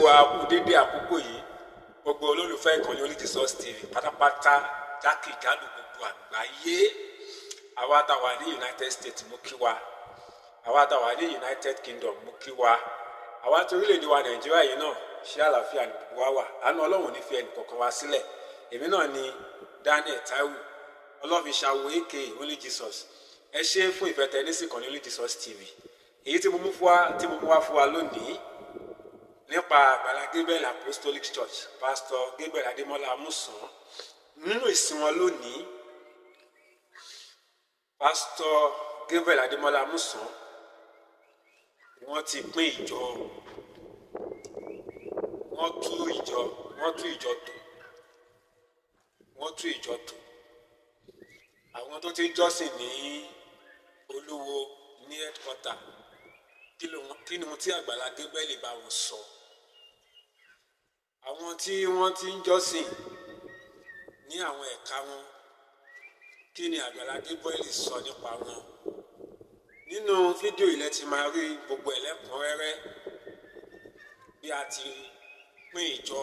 wa kú dédé àkókò yìí gbogbo olólùfẹ́ ìkànnì Only Jesus TV pátápátá jákèjádò gbogbo àgbáyé àwa tá wà ní United States mo kí wa àwa tá wà ní United Kingdom mo kí wa àwa tí orílẹ̀-èdè wa Nàìjíríà yìí náà ṣé àlàáfíà ní gbogbo wa wà àánú Ọlọ́run ní fi ẹnì kọ̀ọ̀kan wa sílẹ̀ èmi náà ni Daniel Taiwo Ọlọ́fiṣàwò aka Only Jesus ẹ ṣé fún ìfẹ́ tẹ́ ní sí ìkànnì Only Jesus TV èyí tí mo mú wá fún wa lónìí nípa Agbala Gabriel Apostolic Church Pastor Gabriel Adémọ́lá Amusan nínú ìsìn wọn lónìí Pastor Gabriel Adémọ́lá Amusan wọ́n ti pín ìjọ wọ́n tú ìjọ tó àwọn tó ti jọ́sìn ní Olúwo ní headquarter kí ni mo tí Agbala Gabriel bá wọn sọ àwọn tí wọ́n ti ń jọ́sìn ní àwọn ẹ̀ka wọn kí ni Agbala Gabriel sọ nípa wọn nínú fídíò ilẹ̀ ti máa rí gbogbo ẹlẹ́kùnrẹ́rẹ́ bí a ti pín ìjọ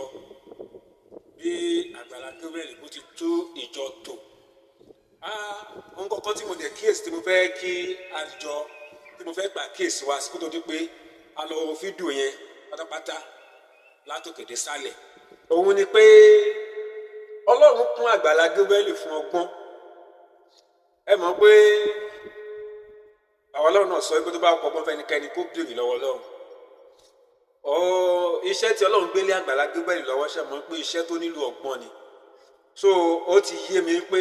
bí Agbala Gabriel bó ti tú ìjọ tò ohun kọ̀ọ̀kan tí mo dẹ̀ kíyèsí tí mo fẹ́ kí àjọ tí mo fẹ́ gbà kíyèsí wa sí kó tó di pé a lọ wo fídíò yẹn pátápátá látòkè dé sálẹ̀ òun ni pé Ọlọ́run kún Agbala Gabriel fún ọgbọ́n ẹ mọ̀ pé àwọn Ọlọ́run náà sọ pé tó bá kọ ọgbọ́n fẹ́nikẹ́ni kó béèrè lọ́wọ́ Ọlọ́run iṣẹ́ tí Ọlọ́run gbélé Agbala Gabriel lọ́wọ́ ṣe mọ̀ pé iṣẹ́ tó nílò ọgbọ́n ni so ó ti yé mi pé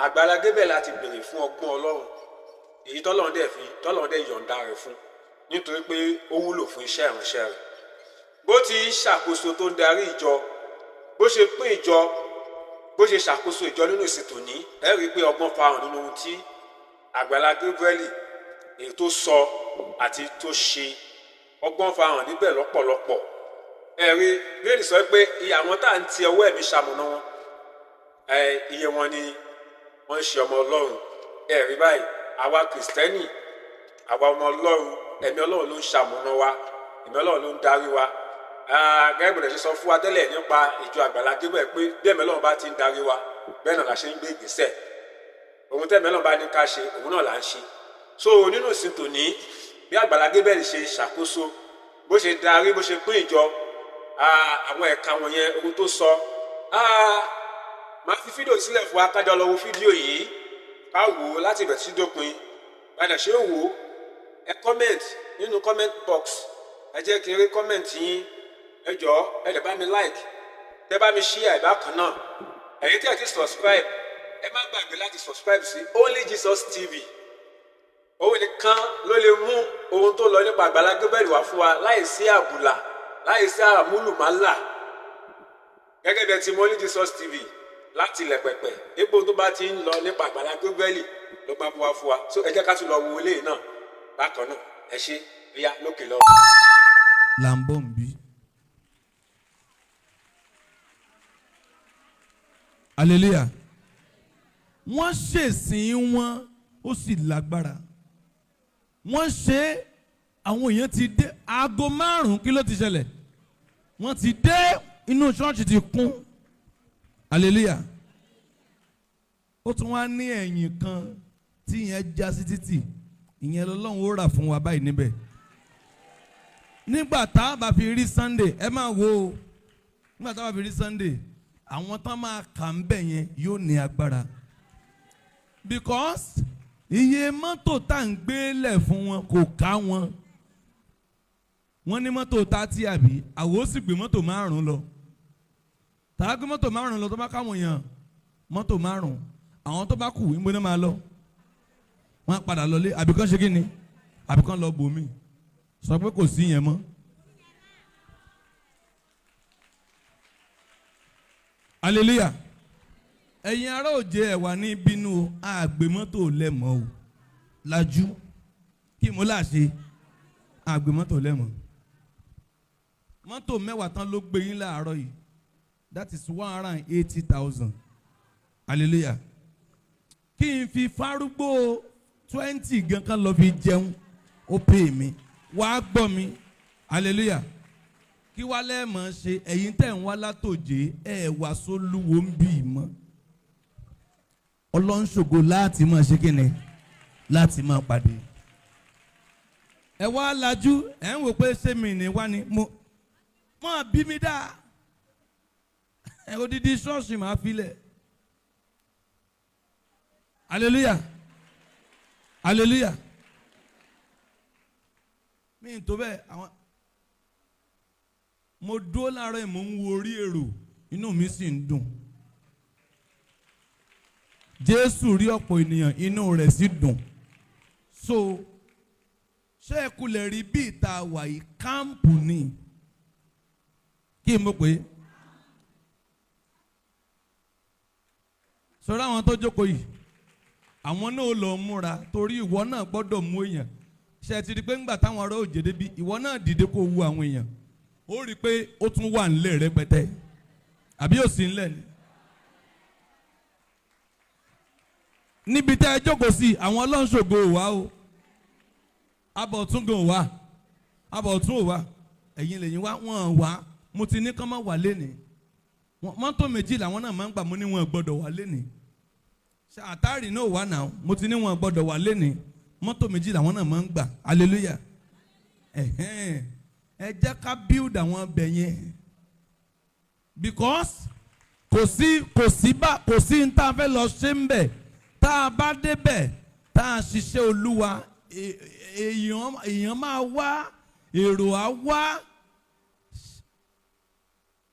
Agbala Gabriel láti béèrè fún ọgbọ́n Ọlọ́run èyí tọ́lọ́run dẹ̀ yọ̀ǹda rẹ̀ fún nítorí pé ó wúlò fún iṣẹ́ ìránṣẹ́ rẹ̀ bó ti ṣàkóso tó ń darí ìjọ bó ṣe pín ìjọ bó ṣe ṣàkóso ìjọ nínú ìsìn tòní ẹ rí i pé ọgbọ́n farahàn nínú ohun tí Agbala Gabriel èyí tó sọ àti tó ṣe ọgbọ́n farahàn níbẹ̀ lọ́pọ̀lọpọ̀ ẹ rí bíbélì sọ pé iye àwọn tá à ń ti ọwọ́ ẹ̀mí ṣamọ̀nà wọn iye wọn ni wọ́n ń ṣe ọmọ Ọlọ́run ẹ rí báyìí àwa Kìrìsìtẹ́nì àwa ọmọ Ọlọ́run ẹ̀mí Ọlọ́run ló ń ṣamọ̀nà wa ẹ̀mí Ọlọ́run ló ń darí wa gẹ́gẹ́ bí ṣe sọ fún wa tẹ́lẹ̀ nípa ìjọ Agbala Gabriel pé bí ẹ̀mí Ọlọ́run bá ti ń darí wa bẹ́ẹ̀ náà la ṣe ń gbé ìgbésẹ̀ ohun tẹ́mi Ọlọ́run bá ní ká ṣe òun náà là ń ṣe so nínú ìsìn tòní bí Agbala Gabriel ṣe ṣàkóso bó ṣe darí bó ṣe pín ìjọ àwọn ẹ̀ka wọ̀nyẹn ohun tó sọ máa fi fídíò sílẹ̀ fún wa ká jọ lọ wo fídíò yìí ká wò ó láti bẹ̀rẹ̀ sí dópin padà ṣe wò ó ẹ comment nínú comment box ẹ jẹ́ kí n rí comment yín ẹ jọ̀ọ́ ẹ lè bá mi like tẹ́ bá mi share ìbákan náà ẹ̀yin tí ẹ ti subscribe ẹ má gbàgbé láti subscribe sí Only Jesus TV òun nìkan ló lè mú ohun tó lọ nípa Agbala Gabriel wá fún wa láì sí àbùlà láì sí àmúlùmálà gẹ́gẹ́ bí ẹ ti mọ Only Jesus TV láti ilẹ̀ pẹ̀pẹ̀ epo tó bá ti ń lọ nípa Agbala Gabriel ló máa mú wá fún wa so ẹ jẹ́ ká tún lọ wo eléyìí náà bákan náà ẹ ṣe ríà lókè lọ. Lambombi. Hallelujah. Wọ́n ṣèsìn wọn ó sì lágbára. Wọ́n ṣe àwọn èèyàn ti dé aago 5 kí ló ti ṣẹlẹ̀? Wọ́n ti dé inú ṣọ́ọ̀ṣì ti kún. Hallelujah. Ó tún wá ní ẹ̀yìn kan tí ìyẹn já sí títì. Ìyẹn lọ́lọ́run ó rà fún wa báyìí níbẹ̀. Nígbà tá a bá fi rí Sunday ẹ máa wo nígbà tá a bá fi rí Sunday àwọn tán máa kà ń bẹ̀ yẹn yóò ní agbára because iye mọ́tò tá à ń gbé lẹ̀ fún wọn kò ká wọn. Wọ́n ní mọ́tò 30 àbí àwọn ó sì gbé mọ́tò 5 lọ. Tá a gbé mọ́tò 5 lọ tó bá káwọn èèyàn mọ́tò 5 àwọn tó bá kù ń gbóná máa lọ. Wọ́n á padà lọlé àbíkán ṣe kí ni àbíkán lọ bòmí sọ pé kò sí yẹn mọ́. Hallelujah. Ẹ̀yin ará òjé ẹ̀ wà ní bínú o àgbè mọ́tò lẹ́mọ̀ o lajú kí mo là ṣe àgbè mọ́tò lẹ́mọ̀ mọ́tò 10 tán ló gbé yín láàárọ̀ yìí that is 180,000. Hallelujah. Kí n fi fárúgbó 20 gan kan lọ fi jẹun ó pè mí wàá gbọ́ mi. Hallelujah. kí wá lẹ́ẹ̀mọ́ ṣe ẹ̀yin tẹ̀ ń wá látòjé ẹ̀ wá sólúwo ń bì mọ́ Ọlọ́run ṣògo láti máa ṣe kíni láti máa pàdé ẹ wá lajú ẹ ń wò pé ṣé mi ní wá ni mo bí mi dá ẹ odidi ṣọ́ọ̀ṣì máa filẹ̀ hallelujah hallelujah mi n tó bẹ́ẹ̀ àwọn mo dúró láàárọ̀ yìí mo ń wo orí èrò inú mi sì ń dùn Jésù rí ọ̀pọ̀ ènìyàn inú rẹ̀ sì dùn so ṣé ẹ kulẹ̀ rí bí ìta wà yìí kámpù ni kí n mọ̀ pé sọ̀rọ̀ àwọn tó jókòó yìí àwọn náà lọ múra torí ìwọ náà gbọ́dọ̀ mú èèyàn ṣe ti rí pé ńgbà táwọn ará òjè débi ìwọ náà dìde kó wu àwọn èèyàn ó rí i pé ó tún wà nílẹ̀ rẹpẹtẹ àbí ó sì nílẹ̀ ni. níbi tẹ́ ẹ jókòó sí àwọn ọlọ́nṣògo ò wá o abọ̀túngàn ò wá abọ̀tún ò wá ẹ̀yin lẹ́yìn wá wọ́n wá mo ti ní kán má wà lénìí mọ́tò méjì làwọn náà máa ń gbà mo ní wọn gbọ́dọ̀ wà lénìí àtàrí náà wà náà mo ti ní wọn gbọ́dọ̀ wà lénìí mọ́tò méjì làwọn náà máa ń gbà hallelujah ẹ jẹ́ ká build àwọn ọbẹ̀ yẹn because kò sí n tá a fẹ́ lọ ṣe ń bẹ̀ tá a bá débẹ̀ tá a ṣiṣẹ́ Olúwa èèyàn máa wá èrò á wá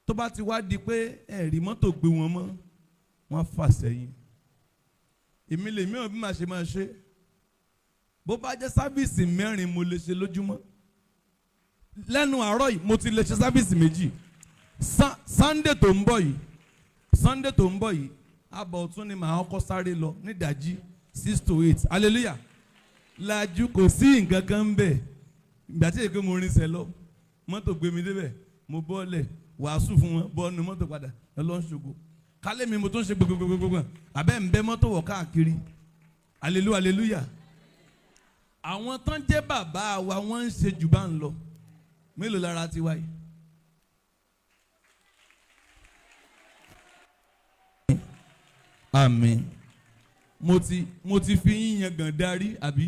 tó bá ti wá di pé ẹ̀rí mọ́tò gbé wọn mọ́ wọ́n fà sẹ́yìn èmi lèmi ò bí màá ṣe máa ṣe bó bá jẹ́ sáfíìsì 4 mo lè ṣe lójúmọ́ lẹ́nu àárọ̀ yìí mo ti lè ṣe sáfíìsì 2 Sunday tó ń bọ̀ yìí abọ̀ ọ̀tún ni màá kọ́ sáré lọ nídàjí 6 to 8 hallelujah lajú kò sí nǹkan kan ń bẹ̀ ìgbà tí èké mo rinṣẹ́ lọ mọ́tò gbé mi débẹ̀ mo bọ́ọ̀lẹ̀ wàásù fún wọn bọ́ọ̀nù mọ́tò padà Ọlọ́run ṣògo kálẹ̀ mi mo tún ṣe gbogbogbò abẹ́ ń bẹ́ mọ́tò wọ̀ káàkiri hallelujah àwọn tán jẹ́ bàbá wa wọ́n ń ṣe jù bá ń lọ mélòó lára ti wáyé. Àmín mo ti fi yín yan gàn darí àbí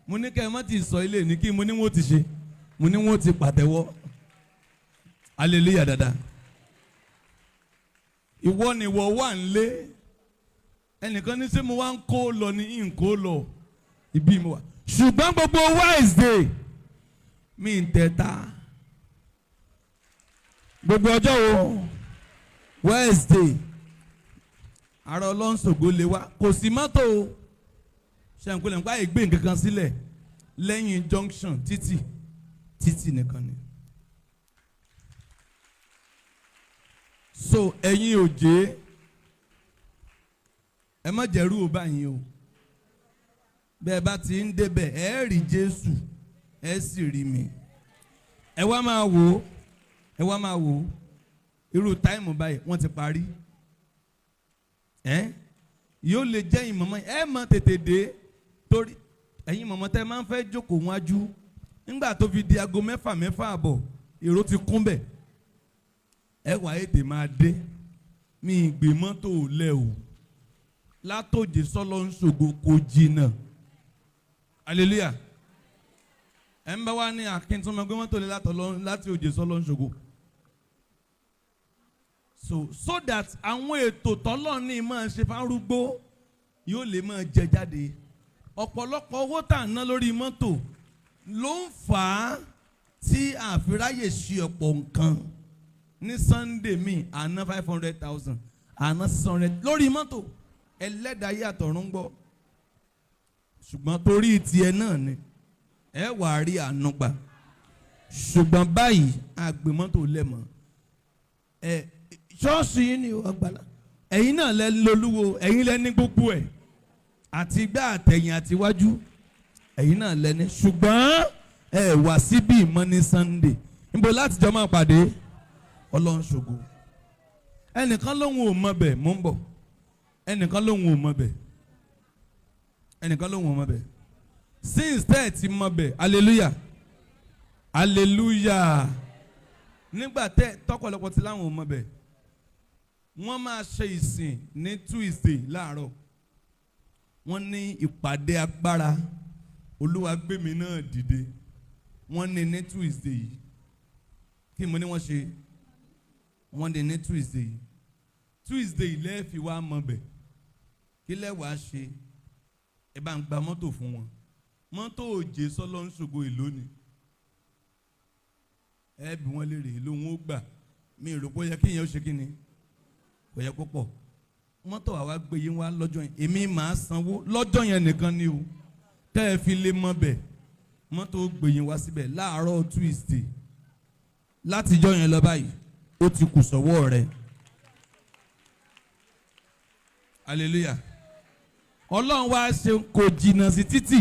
mo ní kẹ́ ẹ má ti sọ ilé ní kí mo ní wọ́n ti ṣe mo ní wọ́n ti pàtẹ́wọ́ hallelujah dada ìwọ ni ìwọ wà ń lé ẹnìkan ní sẹ́ mo wá ń kó lọ ní ìǹkó lọ ibi mo wà ṣùgbọ́n gbogbo Wednesday mi ń tẹ̀ta gbogbo ọjọ́ wo Wednesday ara ọlọ́nṣògo lè wá kò sí mọ́tò ṣàǹkólẹ̀ nípa ìgbé nǹkan kan sílẹ̀ lẹ́yìn junction títì nìkan ni. so ẹ̀yin òjé ẹ má jẹ̀rú ò báyìí o bẹ́ẹ̀ bá ti ń débẹ̀ ẹ rí Jésù ẹ sì rí mi ẹ wá máa wò ó irú táìmù báyìí wọ́n ti parí yóò lè jẹ́ ìmọ̀mọ́ ẹ mọ̀ tètè dé torí ẹ̀yin mọ̀mọ́ tẹ́ máa ń fẹ́ jókòó wájú nígbà tó fi di aago 6 àbọ̀ èrò ti kún bẹ̀ ẹ wà ètè máa dé mi ìgbé mọ́tò lẹ̀ o látòjé s'Ọlọ́runṣògo kò jìnnà hallelujah ẹ ń bá wá ní akíntúnmọ́ gbé mọ́tò lé láti òjé s'Ọlọ́runṣògo so that àwọn ètò tọ́lọ́ ní máa ṣe fárúgbó yóò lè máa jẹ jáde ọ̀pọ̀lọpọ̀ owó tà ń ná lórí mọ́tò ló ń fà á tí àfiráyè ṣe ọ̀pọ̀ nǹkan ní Sunday mi àná 500,000 àná 600 lórí mọ́tò ẹlẹ́dàáyé àtọ̀run gbọ́ ṣùgbọ́n torí tiẹ̀ náà ni ẹ wà á rí àánú gbà ṣùgbọ́n báyìí àgbè mọ́tò lẹ́mọ̀ ṣọ́ọ̀ṣì yìí ni Agbala ẹ̀yin náà lẹ lolúwo ẹ̀yin lẹ ní gbogbo ẹ̀ àti igbá àtẹ̀yìn àtiwájú ẹ̀yin náà lẹ ní ṣùgbọ́n ẹ wá síbí ìmọ̀ ní Sunday níbo láti jọ máa pàdé Ọlọ́runṣògo ẹnìkan lóhun ò mọ bẹ̀ mò ń bọ̀ ẹnìkan lóhun ò mọ bẹ̀ since tẹ́ ẹ̀ ti mọ bẹ̀ hallelujah nígbà tọ́pọ̀lọpọ̀ tí láwọn ò mọ̀ bẹ̀ wọ́n máa ṣe ìsìn ní Tuesday láàárọ̀ wọ́n ní ìpàdé agbára Olúwa gbé mi náà dìde wọ́n ní Tuesday yìí kí mo ní wọ́n ṣe wọ́n ní Tuesday lẹ́ẹ̀fì wá mọ̀ bẹ̀ kí lẹ́wàá ṣe ẹ bá ń gba mọ́tò fún wọn mọ́tò òjé sọ́lọ́ ń ṣògo èlò ni ẹ bí wọ́n léèrè èlò wọn ó gbà mi rò pé ó yẹ kí ìyẹn ó ṣe kí ni kò yẹ kó pọ̀ mọ́tò àwa gbé yín wá lọ́jọ́ yẹn èmi máa sanwó lọ́jọ́ yẹn nìkan ni o tẹ́ ẹ fi lè mọ́ bẹ̀ mọ́tò gbé yín wá síbẹ̀ láàárọ̀ Tuesday látijọ́ yẹn lọ báyìí ó ti kù sọ́wọ́ rẹ̀ hallelujah ọlọ́run wá ṣe kò jìnnà sí títì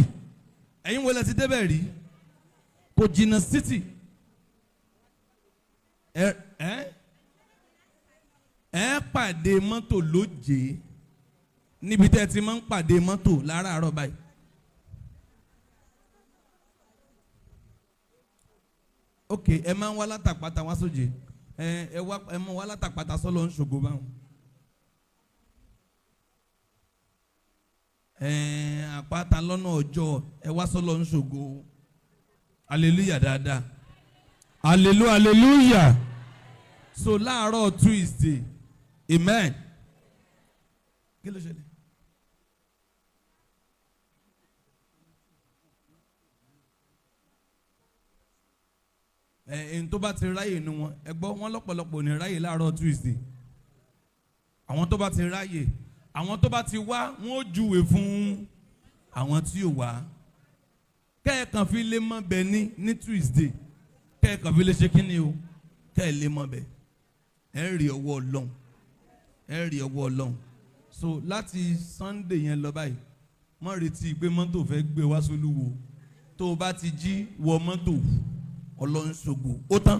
ẹ̀yin wọlé ti débẹ̀ rí kò jìnnà sí títì ẹ pàdé mọ́tò lóje níbi tẹ́ ti máa ń pàdé mọ́tò láràárọ̀ báyìí. ok ẹ máa ń wá látàpátá wá sóje ẹ máa ń wá látàpátá sọ́lọ́ ń ṣògo báwọn. Àpáta lọ́nà ọjọ́ ẹ wá sọ́lọ́ ń ṣògo hallelujah dáadáa hallelujah so láàárọ̀ Tuesday amen kí ló ṣẹlẹ̀ ẹ̀ẹ́n tó bá ti ráyè nu wọn ẹ gbọ́ wọn lọ́pọ̀lọpọ̀ ní ráyè láàárọ̀ Tuesday àwọn tó bá ti ráyè àwọn tó bá ti wá wọn ó júwe fún àwọn tí ò wá kẹ́ẹ̀kan fi lè mọ̀ bẹ̀ ní Tuesday kẹ́ẹ̀kan fi lè ṣe kí ni o kẹ́ẹ̀ lè mọ̀ bẹ̀ ẹ̀ rí ọwọ́ Ọlọ́run ẹ̀ rí ọwọ́ Ọlọ́run so láti Sunday yẹn lọ báyìí mọ̀ retí pé mọ́tò fẹ́ gbé wá sólúwo tó o bá ti jí wọ mọ́tò Ọlọ́run ṣògo ó tán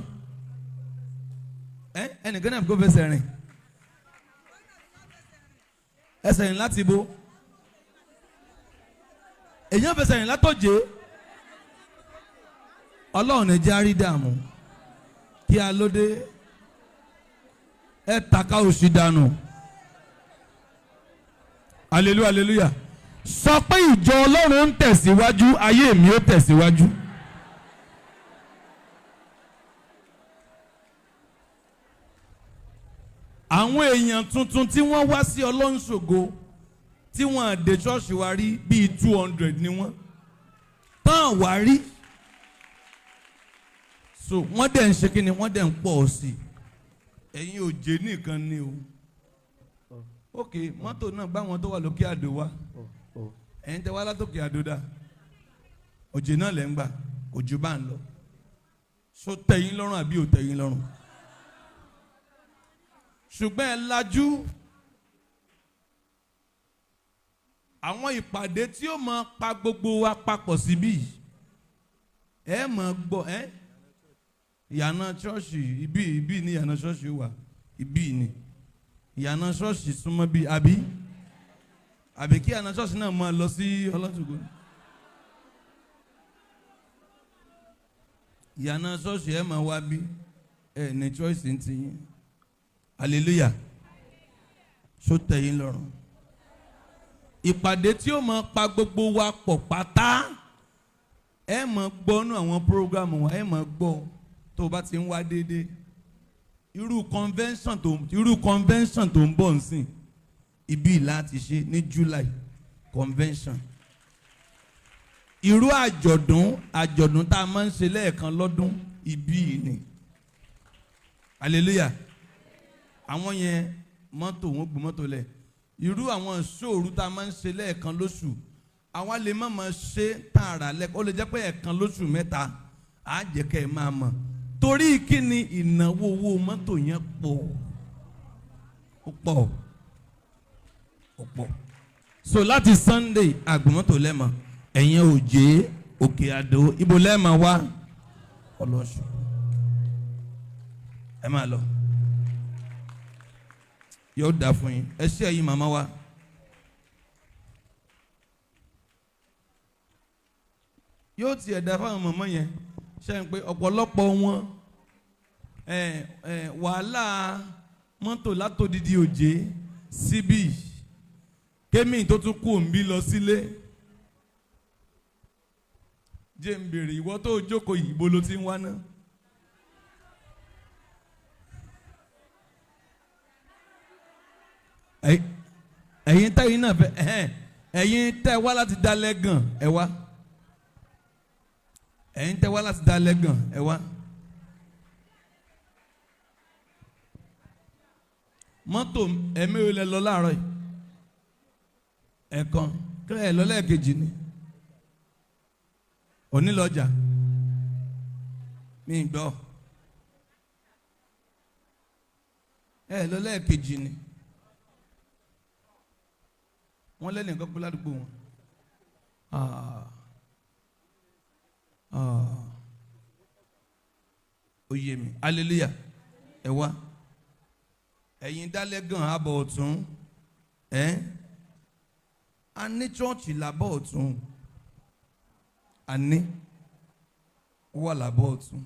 ẹnìkan náà kó fẹsẹ̀ rìn ẹsẹ̀ rìn láti bo èyàn fẹsẹ̀ rìn látọ̀jẹ́ Ọlọ́run ní jẹ́ àrí dààmú kí a lóde ẹ taka òṣì dànù hallelujah sọ pé ìjọ Ọlọ́run ń tẹ̀síwájú ayé mi ó tẹ̀síwájú. àwọn èèyàn tuntun tí wọ́n wá sí Ọlọ́run ṣògo tí wọ́n àdé ṣọ́ọ̀ṣì wa rí bíi 200 ni wọ́n tán wá rí so wọ́n dẹ̀ ń ṣe kí ni wọ́n dẹ̀ ń pọ̀ sí ẹ̀yin òjé nìkan ni o ok mọ́tò náà báwọn tó wà lókè àdó wa ẹ̀yin tẹ́ wá látòkè àdó dá òjé náà lẹ́ ń gbà òjò bá ń lọ so tẹ́yìn lọ́rùn àbí ò tẹ́yìn lọ́rùn ṣùgbọ́n ẹ lajú àwọn ìpàdé tí ó máa pa gbogbo wa papọ̀ síbí ẹ máa gbọ́ ìyànà ṣọ́ọ̀ṣì ibi ní ìyànà ṣọ́ọ̀ṣì wà ibi ní ìyànà ṣọ́ọ̀ṣì súnmọ́ bí àbí kí ìyànà ṣọ́ọ̀ṣì náà máa lọ sí ọlọ́ṣùgbọ́ ìyànà ṣọ́ọ̀ṣì ẹ máa wá bí ẹ ní choice ń ti yín. Hallelujah. So tẹ̀yìn lọ́rùn. Ìpàdé tí ó máa pa gbogbo wa pọ̀ pátá ẹ máa gbọ́ nú àwọn program wa ẹ máa gbọ́ tó o bá ti ń wá déédéé. Irú convention tó ń bọ̀ nsìn ibi láti ṣe ní July convention. Irú àjọ̀dún tá a máa ń ṣe lẹ́ẹ̀kan lọ́dún ibi ni. Hallelujah. Àwọn yẹn mọ́tò wọn gbé mọ́tò lẹ̀ irú àwọn ṣòru tá a máa ń ṣe lẹ́ẹ̀kan lóṣù àwa lè má máa ṣe tààrà lẹ́ẹ̀kan ó lè jẹ́ pé ẹ̀ẹ̀kan lóṣù mẹ́ta á jẹ́ kẹ́ ẹ máa mọ̀ torí kí ni ìnáwó owó mọ́tò yẹn pọ̀ so láti Sunday àgbọ̀mọ́tò lẹ́mọ̀ ẹ̀yìn òjé òkè àdó ibo lẹ́mọ̀ wá ọlọ́ṣù ẹ máa lọ. Yóò dà fún yín ẹ ṣé ẹ̀yin màmá wa yóò tiẹ̀ dà fáwọn màmá yẹn ṣe ń pé ọ̀pọ̀lọpọ̀ wọn wàhálà mọ́tò látòdìdí òjé síbí kémi tó tún kú òǹbí lọ sílé jẹ́ ń bèrè ìwọ tó jókòó yìí ibo ló ti ń wá náà. ẹ̀yin tẹ́yin náà fẹ́ ẹ̀yin tẹ́ wá láti dalẹ̀ gan ẹ wá ẹ̀yin tẹ́ wá láti dalẹ̀ gan ẹ wá. mọ́tò ẹ̀mí ò lẹ lọ láàárọ̀ yìí ẹ̀kan kílẹ̀ ẹ̀ lọ lẹ́ẹ̀kejì ni onílọ́jà mi gbọ́ ẹ̀ lọ lẹ́ẹ̀kejì ni wọ́n lẹ́nu nǹkan pé ládùúgbò wọn ó yé mi hallelujah ẹ wá ẹ̀yin dálẹ́gàn abọ̀ ọ̀tún a ní chọ́ọ̀chì làbọ̀ ọ̀tún a ní wà làbọ̀ ọ̀tún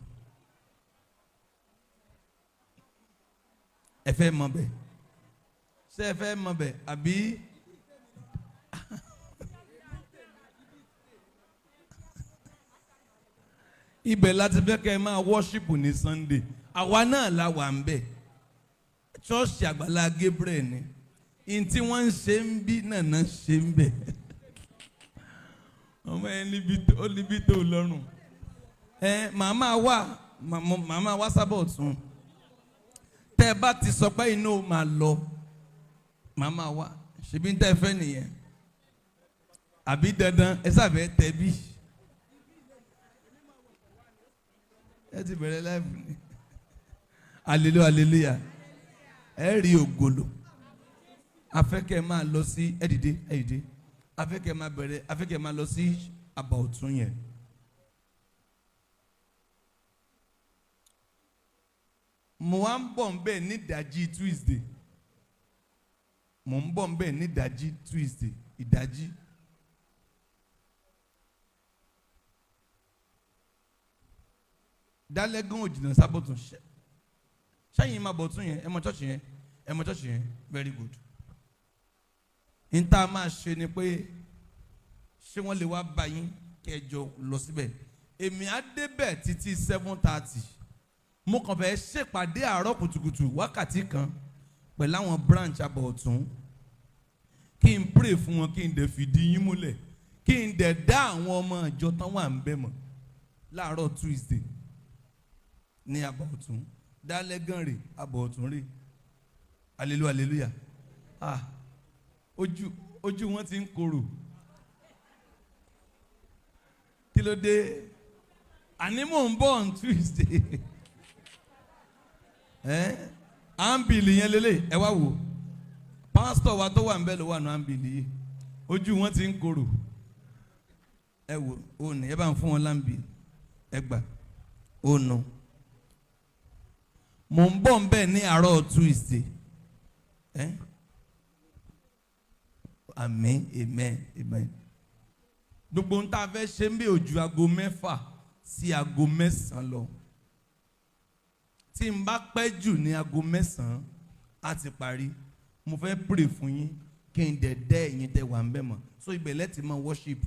ẹ fẹ́ mọ̀ bẹ́ẹ̀ ṣé ẹ fẹ́ mọ̀ bẹ́ẹ̀ àbí ibẹ̀ láti fẹ́ kẹ́ ẹ máa wọ́ṣípù ní Sunday àwa náà la wà ń bẹ̀ ṣọ́ọ̀ṣì Agbala Gabriel ni in tí wọ́n ń ṣe ń bí nànà ṣe ń bẹ̀ ọmọ ẹ níbi tó lọ́rùn màmá wá sábà ọ̀tún tẹ́ ẹ bá ti sọ pé inú máa lọ màmá wá ṣebí ń tẹ́ ẹ fẹ́ nìyẹn àbí dandan ẹ sábẹ́ tẹ bí ẹ ti bẹ̀rẹ̀ láìpẹ́ ni hallelujah ẹ rí ògolo afẹ́kẹ́ máa lọ sí ẹ̀dìdé afẹ́kẹ́ máa bẹ̀rẹ̀ afẹ́kẹ́ máa lọ sí àbá ọ̀tún yẹn. mo wá ń bọ̀ ń bẹ̀ ní ìdájí Tuesday mo ń bọ̀ ń bẹ̀ ní ìdájí Tuesday ìdájí. dálẹ́gàn òjìnà sábọ̀tún ṣẹ́yìn máa bọ̀ tún yẹn ẹ mọ chọ́ọ̀chì yẹn very good. níta máa ṣe ni pé ṣé wọ́n lè wá bá yín kẹjọ lọ síbẹ̀ èmi á débẹ̀ títí 7:30 mo kàn fẹ́ ṣèpàdé àárọ̀ kùtùkùtù wákàtí kan pẹ̀lú àwọn branch abọ̀ ọ̀tún kí n pray fún wọn kí n dẹ̀ fìdí yín múlẹ̀ kí n dẹ̀ dá àwọn ọmọ ìjọ tán wà ń bẹ̀ mọ̀ láàárọ̀ Tuesday ní abọ̀ ọ̀tún dálẹ́gàn rè abọ̀ ọ̀tún rè hallelujah ojú wọn ti ń korò kí ló dé àní mò ń bọ̀ on Tuesday áńbìlì yẹn lélẹ̀ ẹ wá wò pásítọ̀ wa tó wà ń bẹ̀ ló wà ní áńbìlì yìí ojú wọn ti ń korò ẹ wò ó ní ẹ bá ń fún wọn láńbìlì ẹ gbà ó nù. Mo ń bọ̀ ń bẹ̀ ní àárọ̀ Tuesday amen amen gbogbo ń tá a fẹ́ ṣe ń bẹ̀ ojú aago 6 sí aago 9 lọ tí n bá pẹ́ jù ní aago 9 á ti parí mo fẹ́ pray fún yín kí n dẹ̀ dẹ́ ẹ̀yin tẹ́ wà ń bẹ̀ mọ̀ so ibẹ̀ lẹ́tì máa worship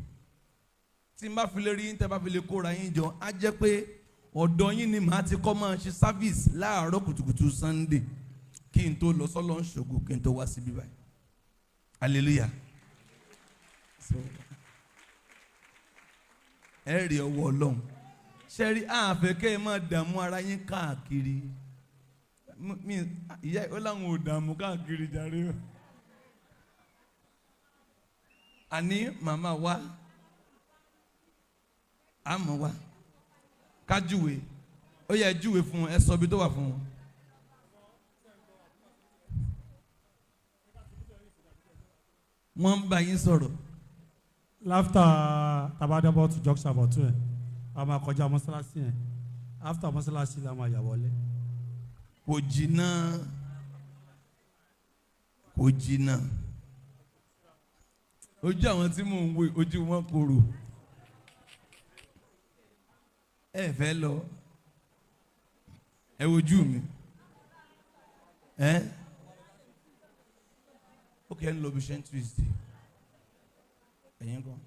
tí n bá fi lè rí yín tẹ́ bá fi lè kóra yín jọ á jẹ́ pé ọ̀dọ̀ yín ni màá ti kọ́ máa ṣe service láàárọ̀ kùtùkùtù Sunday kí n tó lọ sọ́lọ́ ń ṣògo kí n tó wá síbí báyìí hallelujah ẹ rí ọwọ́ Ọlọ́run ṣe rí àfẹ́kẹ́ ẹ máa dààmú ara yín káàkiri ìyá ó láwọn ò dààmú káàkiri jàre o àní màmá wa àmọ́ wa ká júwe ó yẹ júwe fún ẹ sọ ibi tó wà fún wọn. wọ́n ń bá yín sọ̀rọ̀. láfta tabadabo tó jọ́sà bọ̀ tún ẹ̀ a máa kọjá mọ́sálásí yẹn after mọ́sálásí la máa yà wọlé. kò jìnnà ojú àwọn tí mò ń wo ojú wọn korò ẹ fẹ́ lọ ẹ wojú mi ok ẹ ń lọ bí ṣe ń Tuesday ẹ̀yin kan.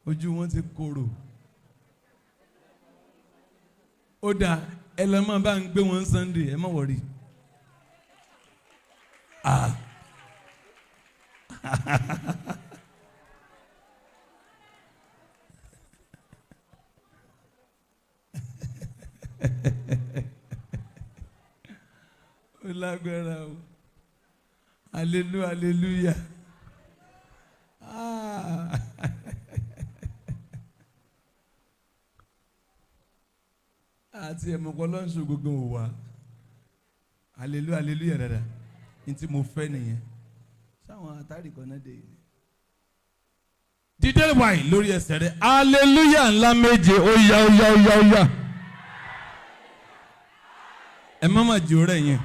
ojú wọn ti korò ó dáa ẹ lọ máa bá ń gbé wọn Sunday ẹ má wọrí. ó lágbára o hallelujah hallelujah. àti ẹ̀mọ̀kọ́ lọ́nṣọ́ gbogbo wa hallelujah hallelujah dada ní tí mo fẹ́ nìyẹn sáwọn àtàrí kan náà dé yìí. dídé wáyé lórí ẹsẹ̀ rẹ̀ hallelujah ńlá méje ó yá ó yá ó yá ó yá ẹ má má jò rẹ̀ yẹn.